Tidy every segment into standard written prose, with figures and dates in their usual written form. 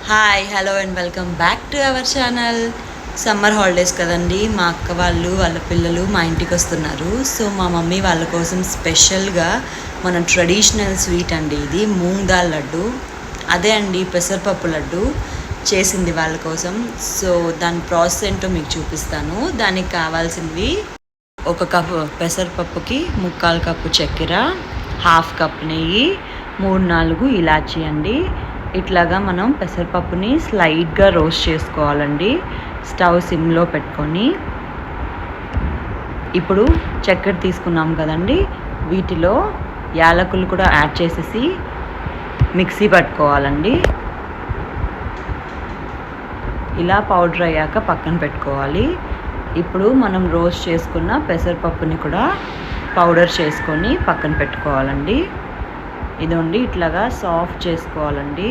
Hi hello and welcome back to our channel. Summer holidays కదండి, మా అక్క వాళ్ళు వాళ్ళ పిల్లలు మా ఇంటికి వస్తున్నారు. సో మా మమ్మీ వాళ్ళ కోసం స్పెషల్గా మన ట్రెడిషనల్ స్వీట్ అండి ఇది మూంగ్ దాల్ లడ్డు. అదే అండి పెసరపప్పు లడ్డు చేసింది వాళ్ళ కోసం. సో దాని ప్రాసెస్ ఏంటో మీకు చూపిస్తాను. దానికి కావాల్సినవి 1 కప్పు పెసరపప్పుకి 3/4 కప్పు చక్కెర, 1/2 కప్ నెయ్యి, 3-4 ఇలాచీ అండి. ఇట్లాగా మనం పెసరపప్పుని స్లైడ్గా రోస్ట్ చేసుకోవాలండి, స్టవ్ సిమ్లో పెట్టుకొని. ఇప్పుడు చక్కెర తీసుకున్నాం కదండి, వీటిలో యాలకులు కూడా యాడ్ చేసేసి మిక్సీ పట్టుకోవాలండి. ఇలా పౌడర్ అయ్యాక పక్కన పెట్టుకోవాలి. ఇప్పుడు మనం రోస్ట్ చేసుకున్న పెసరపప్పుని కూడా పౌడర్ చేసుకొని పక్కన పెట్టుకోవాలండి. ఇదండి ఇట్లాగా సాఫ్ట్ చేసుకోవాలండి,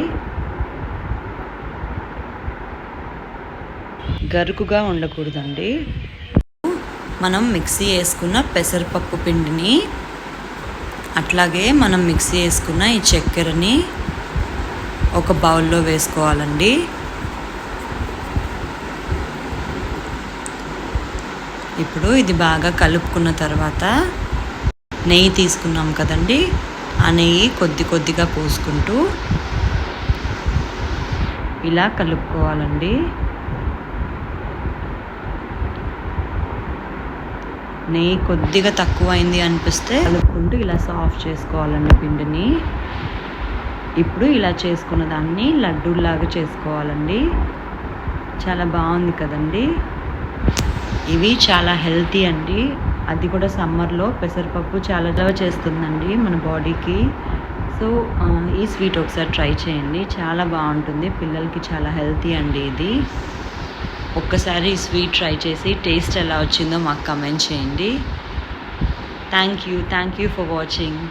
గరుకుగా ఉండకూడదండి. మనం మిక్సీ వేసుకున్న పెసరపప్పు పిండిని అట్లాగే మనం మిక్సీ వేసుకున్న ఈ చక్కెరని ఒక బౌల్లో వేసుకోవాలండి. ఇప్పుడు ఇది బాగా కలుపుకున్న తర్వాత నెయ్యి తీసుకున్నాం కదండి, ఆ నెయ్యి కొద్దిగా పోసుకుంటూ ఇలా కలుపుకోవాలండి. నెయ్యి కొద్దిగా తక్కువైంది అనిపిస్తే కలుపుకుంటూ ఇలా సాఫ్ట్ చేసుకోవాలండి పిండిని. ఇప్పుడు ఇలా చేసుకున్న దాన్ని లడ్డూలాగా చేసుకోవాలండి. చాలా బాగుంది కదండి. ఇవి చాలా హెల్తీ అండి, అది కూడా సమ్మర్లో పెసరపప్పు చాలా చేస్తుందండి మన బాడీకి. సో ఈ స్వీట్ ఒకసారి ట్రై చేయండి, చాలా బాగుంటుంది, పిల్లలకి చాలా హెల్తీ అండి ఇది. ఒక్కసారి ఈ స్వీట్ ట్రై చేసి టేస్ట్ ఎలా వచ్చిందో మాకు కమెంట్ చేయండి. Thank you for watching.